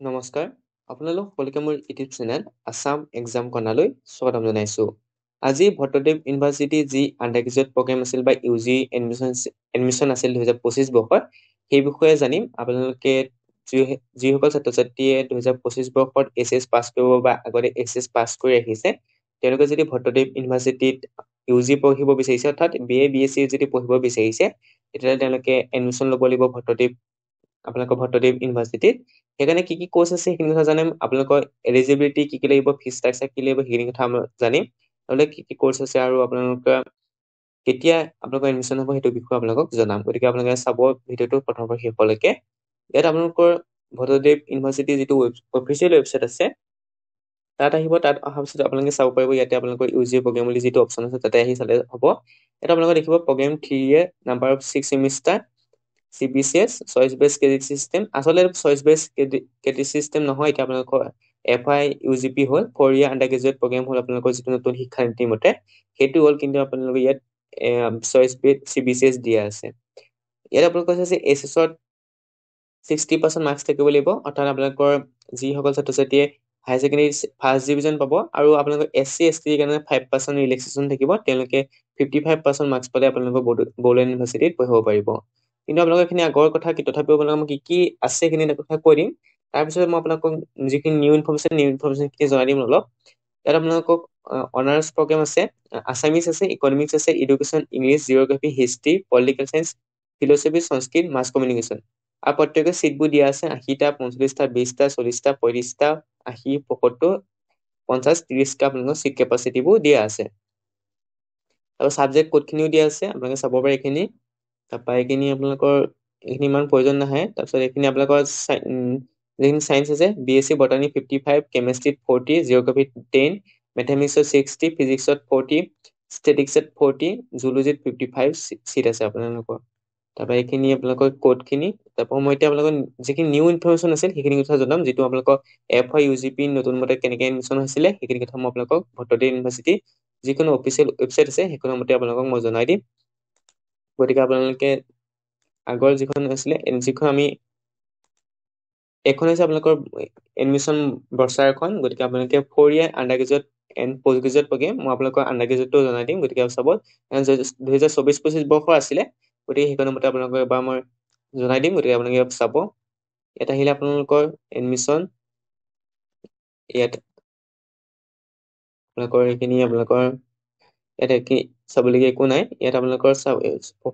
নমস্কাৰ আপোনালোক সকলোকে মোৰ ইউটিউব চেনেল আছাম এক্সাম কৰ্ণাৰলৈ স্বাগতম জনাইছোঁ। আজি ভট্টদেৱ ইউনিভাৰ্চিটি যি আণ্ডাৰ গ্ৰেজুৱেট প্ৰগ্ৰেম আছিল বা ইউ জি এডমিশ্যন আছিল 2025 বৰ্ষত সেই বিষয়ে জানিম। আপোনালোকে যিসকল ছাত্ৰ ছাত্ৰীয়ে 2025 বৰ্ষত এছ পাছ কৰিব বা আগতে এছ পাছ কৰি আহিছে তেওঁলোকে যদি ভট্টদেৱ ইউনিভাৰ্চিটিত ইউ জি পঢ়িব বিচাৰিছে অৰ্থাৎ BA BSc যদি পঢ়িব বিচাৰিছে তেতিয়াহ'লে তেওঁলোকে এডমিশ্যন ল'ব লাগিব আপোনালোকৰ ভট্টদেৱ ইউনিভাৰ্চিটিত। সেইকাৰণে কি কোৰ্চ আছে সেইখিনি কথা জানিম। আপোনালোকৰ এলিজিবিলিটি কি লাগিব, ফিজ ষ্ট্ৰাকচাৰ কি লাগিব সেইখিনি কথা জানিম। নহ'লে কি কোৰ্চ আছে আৰু আপোনালোকে কেতিয়া আপোনালোকৰ এডমিশ্যন হ'ব সেইটো বিষয়ে আপোনালোকক জনাম। গতিকে আপোনালোকে চাব ভিডিঅ'টো প্ৰথমৰ পৰা শেষলৈকে। ইয়াত আপোনালোকৰ ভট্টদেৱ ইউনিভাৰ্চিটিৰ যিটো অফিচিয়েল ৱেবছাইট আছে তাত আহিব। তাত অহাৰ পিছত আপোনালোকে চাব পাৰিব ইয়াতে আপোনালোকৰ ইউ জি প্ৰগ্ৰেম বুলি যিটো অপশ্যন আছে তাতে আহি চালে হ'ব। ইয়াত আপোনালোকে দেখিব programme 3 year number of 6 semester CBCS choice based credit system. আচলতে চইচ বেছ ক্ৰেডিট চিষ্টেম নহয়, এতিয়া আপোনালোকৰ FI UGP হ'ল 4 year আণ্ডাৰ গ্ৰেজুৱেট প্ৰগ্ৰেম হ'ল আপোনালোকৰ যিটো নতুন শিক্ষানীতিৰ মতে সেইটো হ'ল, কিন্তু আপোনালোকে ইয়াত চইচ বেছ CBCS দিয়া আছে। ইয়াত আপোনালোকৰ কৈছে যে এছএছত 60% মাৰ্কছ থাকিব লাগিব, অৰ্থাৎ আপোনালোকৰ যিসকল ছাত্ৰ ছাত্ৰীয়ে হায়াৰ ছেকেণ্ডেৰী ফাৰ্ষ্ট ডিভিজন পাব আৰু আপোনালোকৰ SC STৰ কাৰণে 5% ৰিলেক্সেশ্যন থাকিব, তেওঁলোকে 55% মাৰ্কছ পালে আপোনালোকৰ বড়োলেণ্ড ইউনিভাৰ্চিটিত পঢ়িব পাৰিব। কিন্তু আপোনালোকৰ এইখিনি আগৰ কথা তথাপিও আপোনালোকক মই কি আছে সেইখিনি কথা কৈ দিম। তাৰপিছত মই আপোনালোকক যিখিনি নিউ ইনফৰমেশ্যন খিনি জনাই দিম অলপ। ইয়াত আপোনালোকক অনাৰ্ছ প্ৰগ্ৰেম আছে, আছামিছ আছে, ইকনমিক্স আছে, education, English, geography, history, political science, philosophy, Sanskrit, mass communication. আৰু প্ৰত্যেকৰ চিটবোৰ দিয়া আছে 80টা, 45টা, 20টা, 40টা, 35টা, 80, 75, 50, 30টা আপোনালোকৰ চিট কেপাচিটিবোৰ দিয়া আছে। আৰু ছাবজেক্ট কোডখিনিও দিয়া আছে, আপোনালোকে চাব পাৰে এইখিনি। তাৰপৰা এইখিনি আপোনালোকৰ এইখিনি ইমান প্ৰয়োজন নাহে। তাৰপিছত এইখিনি আপোনালোকৰ যিখিনি চায়েন্স আছে BSc বটানী 55, কেমেষ্ট্ৰিত 40, জিঅ'গ্ৰাফীত 10, মেথামেটিক্সত 60, ফিজিক্সত 40, ষ্টেটিক্সত 40, জুলজিত 55 চিট আছে আপোনালোকৰ। তাৰপৰা এইখিনি আপোনালোকৰ কোডখিনি। তাৰপৰা মই এতিয়া আপোনালোকৰ যিখিনি নিউ ইনফৰমেশ্যন আছিল সেইখিনি কথা জনাম, যিটো আপোনালোকৰ FI UGP নতুন মতে কেনেকৈ এডমিশ্যন হৈছিলে সেইখিনি কথা মই আপোনালোকক ভট্টদেৱ ইউনিভাৰ্চিটি যিকোনো অফিচিয়েল ৱেবছাইট আছে সেইখনৰ মতে আপোনালোকক মই জনাই দিম। গতিকে আপোনালোকে আগৰ যিখন আছিলে যিখন এইখন হৈছে আপোনালোকৰ এডমিশ্যন ব্ৰচাৰখন। গতিকে আপোনালোকে 4 year under graduate and postgraduate programme, মই আপোনালোকৰ আণ্ডাৰ গ্ৰেজুৱেটটো জনাই দিম। গতিকে চাব 2024-25 বৰ্ষৰ আছিলে, গতিকে সেইখনৰ মতে আপোনালোকক এবাৰ মই জনাই দিম। গতিকে আপোনালোকে চাব। ইয়াত আহিলে আপোনালোকৰ এডমিশ্যন, ইয়াত আপোনালোকৰ এইখিনি আপোনালোকৰ ইয়াত চাবলগীয়া একো নাই। ইয়াত আপোনালোকৰ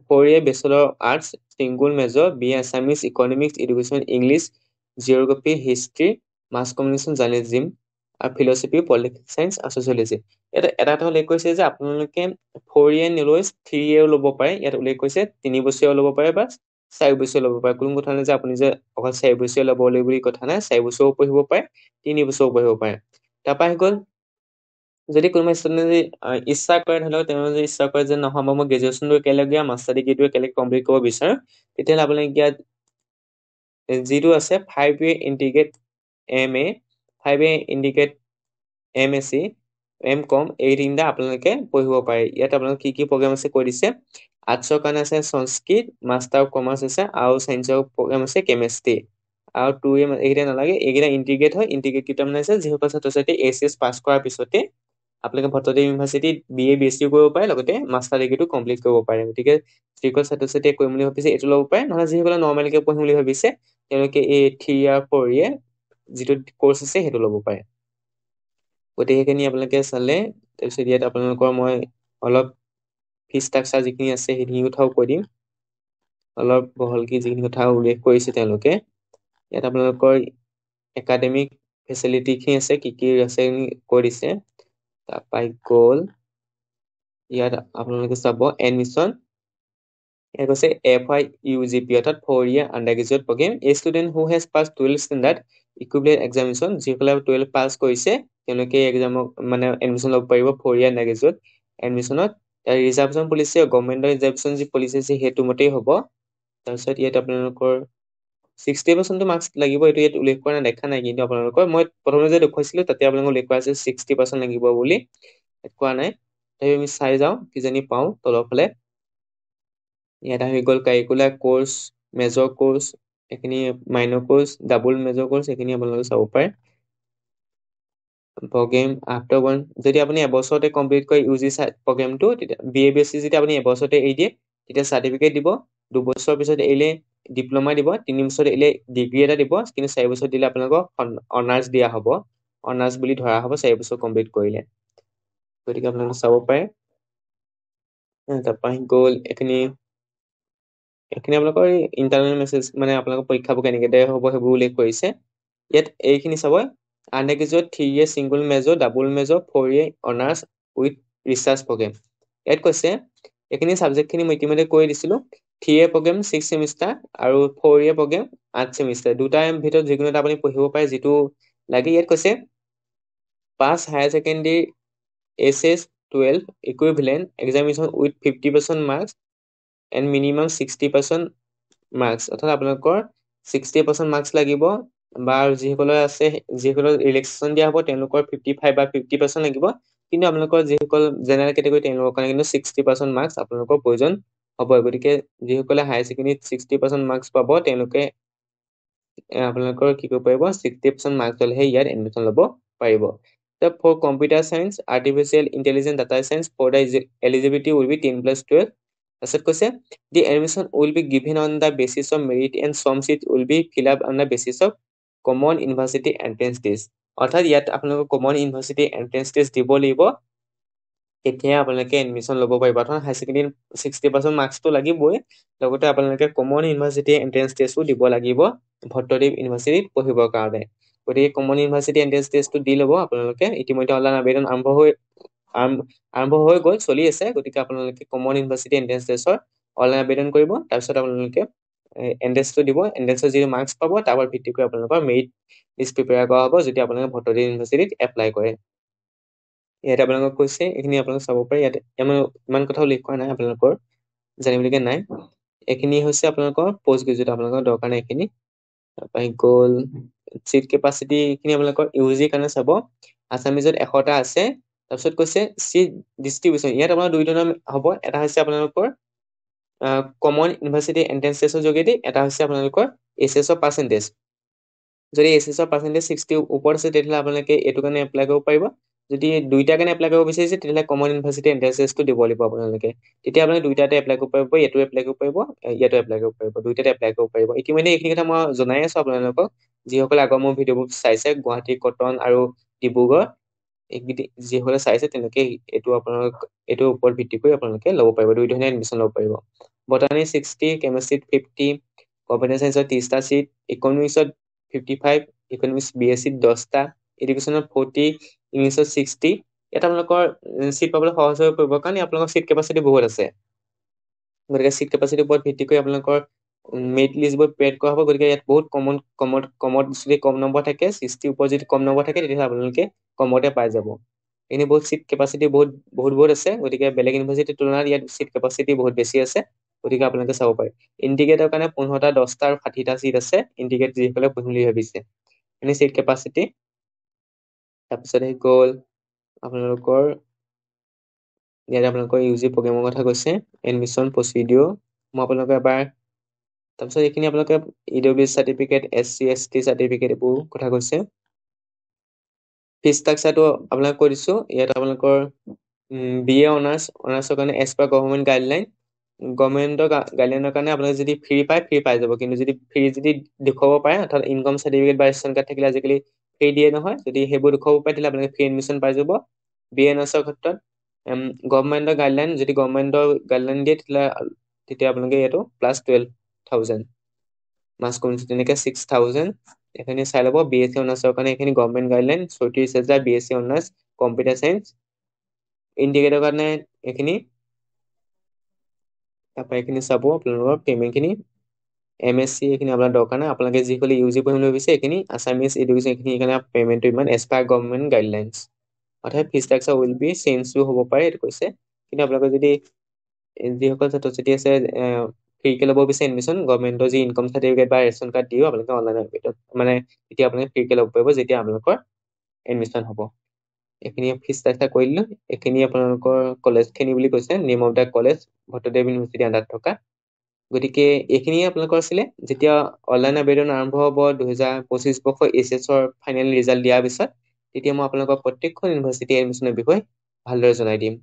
4 year bachelor arts single major BA Assamese, economics, education, English, geography, history, mass communication, journalism আৰু ফিলচফি, পলিটিকেল চায়েন্স আৰু ছচিয়লজি। ইয়াত এটা উল্লেখ কৰিছে যে আপোনালোকে 4 year নলৈ 3 year ল'ব পাৰে। ইয়াত উল্লেখ কৰিছে 3 বছৰীয়া ল'ব পাৰে বা 4 বছৰীয়া ল'ব পাৰে। কোনো কথা নাই যে আপুনি যে অকল 4 বছৰীয়া ল'ব লাগিব বুলি কথা নাই, 4 বছৰো পঢ়িব পাৰে, 3 বছৰো পঢ়িব পাৰে। তাৰপৰা আহি গ'ল যদি কোনোবা ষ্টুডেণ্টে ইচ্ছা কৰে, ধৰি লওক তেওঁ যদি ইচ্ছা কৰে যে নহয় মই গ্ৰেজুৱেশ্যনটো একেলগে মাষ্টাৰ ডিগ্ৰীটো একেলগে কমপ্লিট কৰিব বিচাৰোঁ, তেতিয়াহ'লে আপোনালোকে ইয়াত যিটো আছে 5 year integrate MA, 5 year integrate MSc, MCom, এই তিনিটা আপোনালোকে পঢ়িব পাৰে। ইয়াত আপোনালোকে কি প্ৰগ্ৰেম আছে কৈ দিছে। আৰ্টছৰ কাৰণে আছে সংস্কৃত, মাষ্টাৰ অফ কমাৰ্চ আছে আৰু চায়েন্সৰ প্ৰগ্ৰেম আছে কেমেষ্ট্ৰি। আৰু 2 year এইকেইটা নালাগে, এইকেইটা ইণ্টিগ্ৰেট হয়। ইণ্টিগ্ৰেট কেইটা মানে আছে যিসকল ছাত্ৰ ছাত্ৰী HS পাছ কৰাৰ পিছতে আপোনালোকে ভট্টদেৱ ইউনিভাৰ্চিটিত BA BSc কৰিব পাৰে, লগতে মাষ্টাৰ ডিগ্ৰীটো কমপ্লিট কৰিব পাৰে। গতিকে যিসকল ছাত্ৰ ছাত্ৰীয়ে কৰিম বুলি ভাবিছে এইটো ল'ব পাৰে, নহ'লে যিসকলে নৰ্মেলকে পঢ়িম বুলি ভাবিছে তেওঁলোকে এই 3 year 4 year যিটো কোৰ্চ আছে সেইটো ল'ব পাৰে। গতিকে সেইখিনি আপোনালোকে চালে। তাৰপিছত ইয়াত আপোনালোকৰ মই অলপ ফিজ ষ্ট্ৰাকচাৰ যিখিনি আছে সেইখিনি কথাও কৈ দিম অলপ বহলকৈ, যিখিনি কথা উল্লেখ কৰিছে তেওঁলোকে। ইয়াত আপোনালোকৰ একাডেমিক ফেচিলিটিখিনি আছে, কি আছে কৈ দিছে। তাৰপৰা গ'ল ইয়াত আপোনালোকে চাব এডমিশ্যন। ইয়াত কৈছে FI UGP অৰ্থাৎ 4 year under graduate programme. A student who has pass 12 standard equivalent examination, যিসকলে 12 পাছ কৰিছে তেওঁলোকে এক্সামক মানে এডমিশ্যন ল'ব পাৰিব 4 year আণ্ডাৰ গ্ৰেজুৱেট এডমিশ্যনত। ৰিজাৰ্ভেশ্যন পলিচি গভৰ্ণমেণ্টৰ ৰিজাৰ্ভেশ্যন যি পলিচি আছে সেইটো মতেই হ'ব। তাৰপিছত ইয়াত আপোনালোকৰ 60% মাৰ্কছ লাগিব, এইটো ইয়াত উল্লেখ কৰা দেখা নাই। কিন্তু আপোনালোকৰ মই প্ৰথমতে যে দেখুৱাইছিলোঁ তাতে আপোনালোকক উল্লেখ কৰা আছে 60% লাগিব বুলি, কোৱা নাই। তথাপি আমি চাই যাওঁ কিজানি পাওঁ তলৰ ফালে। ইয়াত আহি গ'ল কাৰিকুলাৰ কোৰ্চ, মেজৰ কোৰ্চ, এইখিনি minor course double major course এইখিনি আপোনালোকে চাব পাৰে প্ৰগ্ৰেম আফটাৰ ওৱান যদি আপুনি এবছৰতে কমপ্লিট কৰে ইউজি প্ৰগ্ৰেমটো তেতিয়া BA যদি আপুনি এবছৰতে এৰি দিয়ে তেতিয়া চাৰ্টিফিকেট দিব 2 বছৰৰ পিছত এৰিলে ডিপ্ল'মা দিব 3 বছৰ এৰিলে ডিগ্ৰী এটা দিব কিন্তু 4 বছৰ দিলে আপোনালোকক অনাৰ্ছ দিয়া হ'ব অনাৰ্ছ বুলি ধৰা হ'ব 4 বছৰ কমপ্লিট কৰিলে গতিকে আপোনালোকে চাব পাৰে তাৰপৰা গ'ল এইখিনি আপোনালোকৰ ইণ্টাৰনেল মেছেজ মানে আপোনালোকৰ পৰীক্ষাবোৰ কেনেকৈ হ'ব সেইবোৰ উল্লেখ কৰিছে ইয়াত এইখিনি চাব undergraduate 3 year single major double major 4 year honours with research programme ইয়াত কৈছে এইখিনি ছাবজেক্টখিনি মই ইতিমধ্যে কৈ দিছিলোঁ 3 year প্ৰগ্ৰেম 6 ছেমিষ্টাৰ আৰু 4 year প্ৰগ্ৰেম 8 ছেমিষ্টাৰ দুটাৰ ভিতৰত যিকোনো এটা আপুনি পঢ়িব পাৰে যিটো লাগে ইয়াত কৈছে pass higher secondary SS12 equivalent examination with 50% marks and minimum 60% marks অৰ্থাৎ আপোনালোকৰ 60% marks লাগিব বা যিসকলৰ আছে যিসকলৰ ৰিলেক্সেশ্যন দিয়া হ'ব তেওঁলোকৰ 55 বা 50% লাগিব কিন্তু আপোনালোকৰ যিসকল জেনেৰেল কেটেগৰী তেওঁলোকৰ কাৰণে কিন্তু 60% marks আপোনালোকৰ প্ৰয়োজন হ'ব গতিকে যিসকলে হায়াৰ ছেকেণ্ডেৰীত 60% marks পাব তেওঁলোকে আপোনালোকৰ কি কৰিব পাৰিব 60% marks হ'লেহে ইয়াত এডমিশ্যন ল'ব পাৰিব for computer science artificial intelligence data science for the eligibility will be 10+12 তাৰপিছত কৈছে the admission will be given on the basis of merit and some seat will be fill up on the basis of common university entrance test অৰ্থাৎ ইয়াত আপোনালোকৰ common university entrance test দিব লাগিব তেতিয়া আপোনালোকে admission ল'ব পাৰিব অৰ্থাৎ হাই ছেকেণ্ডেৰী 60% মাৰ্কছটো লাগিবই লগতে আপোনালোকে কমন ইউনিভাৰ্চিটি এন্ট্ৰেন্স টেষ্টো দিব লাগিব ভট্টদেৱ ইউনিভাৰ্চিটিত পঢ়িবৰ কাৰণে গতিকে কমন ইউনিভাৰ্চিটি এন্ট্ৰেন্স টেষ্টটো দি ল'ব আপোনালোকে ইতিমধ্যে অনলাইন আবেদন আৰম্ভ হৈ গ'ল চলি আছে গতিকে আপোনালোকে কমন ইউনিভাৰ্চিটি এন্ট্ৰেন্স টেষ্টৰ অনলাইন আবেদন কৰিব তাৰপিছত আপোনালোকে এন্ট্ৰেন্সটো দিব এন্ট্ৰেন্সৰ যি মাৰ্কছ পাব তাৰ ওপৰত ভিত্তি কৰি আপোনালোকৰ মেৰিট লিষ্ট প্ৰিপেয়াৰ কৰা হ'ব যদি আপোনালোকে ভট্টদেৱ ইউনিভাৰ্চিটিত এপ্লাই কৰে ইয়াত আপোনালোকক কৈছে এইখিনি আপোনালোকে চাব পাৰে ইয়াত ইমান কথা উল্লেখ কৰা নাই আপোনালোকৰ জানিবলগীয়া নাই এইখিনি হৈছে আপোনালোকৰ পষ্ট গ্ৰেজুৱেট আপোনালোকৰ দৰকাৰ নাই এইখিনি তাৰপৰা গ'ল চিট কেপাচিটি এইখিনি আপোনালোকৰ ইউজিৰ কাৰণে চাব আছামিজত 100টা আছে তাৰপিছত কৈছে চিট ডিষ্ট্ৰিবিউচন ইয়াত আপোনাৰ দুই ধৰণৰ হ'ব এটা হৈছে আপোনালোকৰ কমন ইউনিভাৰ্চিটি এন্ট্ৰেন্স টেষ্টৰ যোগেদি এটা হৈছে আপোনালোকৰ এছএছৰ পাৰ্চেণ্টেজ যদি এছএছৰ পাৰ্চেণ্টেজ 60 ওপৰত আছে তেতিয়াহ'লে আপোনালোকে এইটো কাৰণে এপ্লাই কৰিব পাৰিব যদি দুইটাৰ কাৰণে এপ্লাই কৰিব বিচাৰিছে তেতিয়াহ'লে কমন ইউনিভাৰ্চিটি এন্ট্ৰেন্স টেষ্টটো দিব লাগিব আপোনালোকে তেতিয়া আপোনালোকে দুইটাতে এপ্লাই কৰিব পাৰিব এইটো এপ্লাই কৰিব পাৰিব ইয়াতো এপ্লাই কৰিব পাৰিব দুইটাতে এপ্লাই কৰিব পাৰিব ইতিমধ্যে এইখিনি কথা মই জনাই আছো আপোনালোকক যিসকলে আগৰ মোৰ ভিডিঅ'বোৰ চাইছে গুৱাহাটী কটন আৰু ডিব্ৰুগড় যিসকলে চাইছে তেওঁলোকে এইটো আপোনালোক এইটোৰ ওপৰত ভিত্তি কৰি আপোনালোকে ল'ব পাৰিব দুই ধৰণে এডমিশ্যন ল'ব পাৰিব বটানী 60 কেমেষ্ট্ৰিত 50 কম্পিউটাৰ চাইন্সত 30টা চিট ইকনমিক্সত 55 ইকনমিক্স BSCত 10টা এডুকেশ্যনত 40 ইংলিছত 60 ইয়াত আপোনালোকৰ চিট পাবলৈ সহজ হৈ পৰিব কাৰণ আপোনালোকৰ চিট কেপাচিটি বহুত আছে গতিকে চিট কেপাচিটিৰ ওপৰত ভিত্তি কৰি আপোনালোকৰ মেৰিট লিষ্টবোৰ প্ৰিপেয়াৰ কৰা হ'ব গতিকে ইয়াত বহুত কমত যদি কম নম্বৰ থাকে 60 ওপৰত যদি কম নম্বৰ থাকে তেতিয়াহ'লে আপোনালোকে কমতে পাই যাব এনে বহুত চিট কেপাচিটি বহুত আছে গতিকে বেলেগ ইউনিভাৰ্চিটিৰ তুলনাত ইয়াত চিট কেপাচিটি বহুত বেছি আছে গতিকে আপোনালোকে চাব পাৰে ইণ্টিগ্ৰেটৰ কাৰণে 15টা 10টা আৰু 60টা চিট আছে ইণ্টিগ্ৰেট যিসকলে পঢ়িম বুলি ভাবিছে এনে চিট কেপাচিটি তাৰপিছত গ'ল আপোনালোকৰ ইয়াত আপোনালোকৰ ইউজি প্ৰগ্ৰেমৰ কথা কৈছে এডমিশ্যন প্ৰচিডিঅ' মই আপোনালোকৰ এবাৰ তাৰপিছত এইখিনি আপোনালোকে EWS certificate SC ST certificate এইবোৰ কথা কৈছে ফিজ ষ্ট্ৰাকচাৰটো আপোনালোকে কৈ দিছোঁ ইয়াত আপোনালোকৰ BA অনাৰ্ছৰ কাৰণে এজ পাৰ গভৰ্ণমেণ্ট গাইডলাইন গভৰ্ণমেণ্টৰ গাইডলাইনৰ কাৰণে আপোনালোকে যদি ফ্ৰী পাই যাব কিন্তু যদি ফ্ৰী যদি দেখুৱাব পাৰে অৰ্থাৎ ইনকম চাৰ্টিফিকেট বা ৰেচন কাৰ্ড থাকিলে আজিকালি ফ্ৰী দিয়ে নহয় যদি সেইবোৰ দেখুৱাব পাৰে তেতিয়াহ'লে আপোনালোকে ফ্ৰী এডমিশ্যন পাই যাব BA অনাৰ্ছৰ ক্ষেত্ৰত গভৰ্ণমেণ্টৰ গাইডলাইন যদি গভৰ্ণমেণ্টৰ গাইডলাইন দিয়ে তেতিয়া আপোনালোকে এইটো +12,000 মাছ কমিছে তেনেকৈ 6,000 এইখিনি চাই ল'ব BSc অনাৰ্ছৰ কাৰণে এইখিনি government guideline 34,000 BSc honours computer science integrator কাৰণে এইখিনি তাৰপৰা এইখিনি চাব আপোনালোকৰ পে'মেণ্টখিনি MSc এইখিনি আপোনাৰ দৰকাৰ নাই আপোনালোকে যিসকলে ইউজি পঢ়িম বুলি ভাবিছে এইখিনি আছামিজ এডুকেশ্যন এইখিনি কাৰণে পে'মেণ্টটো ইমান এজ পাৰ গভৰ্ণমেণ্ট গাইডলাইনছ অৰ্থাৎ ফিজ ষ্ট্ৰাকচাৰ উইল বি চেঞ্জো হ'ব পাৰে এইটো কৈছে কিন্তু আপোনালোকে যদি যিসকল ছাত্ৰ ছাত্ৰী আছে ফ্ৰীকৈ ল'ব বিচাৰে এডমিশ্যন গভৰ্ণমেণ্টৰ যি ইনকম চাৰ্টিফিকেট বা ৰেচন কাৰ্ড দিও আপোনালোকে অনলাইন মানে তেতিয়া আপোনালোকে ফ্ৰীকৈ ল'ব পাৰিব যেতিয়া আপোনালোকৰ এডমিশ্যন হ'ব এইখিনি ফিজ ষ্ট্ৰাকচাৰ কৰি দিলোঁ এইখিনি আপোনালোকৰ কলেজখিনি বুলি কৈছে name of the college Bhattadev university আণ্ডাৰত থকা গতিকে এইখিনিয়ে আপোনালোকৰ আছিলে যেতিয়া অনলাইন আবেদন আৰম্ভ হ'ব 2025 বৰ্ষৰ এইচএছৰ ফাইনেল ৰিজাল্ট দিয়াৰ পিছত তেতিয়া মই আপোনালোকৰ প্ৰত্যেকখন ইউনিভাৰ্চিটি এডমিশ্যনৰ বিষয়ে ভালদৰে জনাই দিম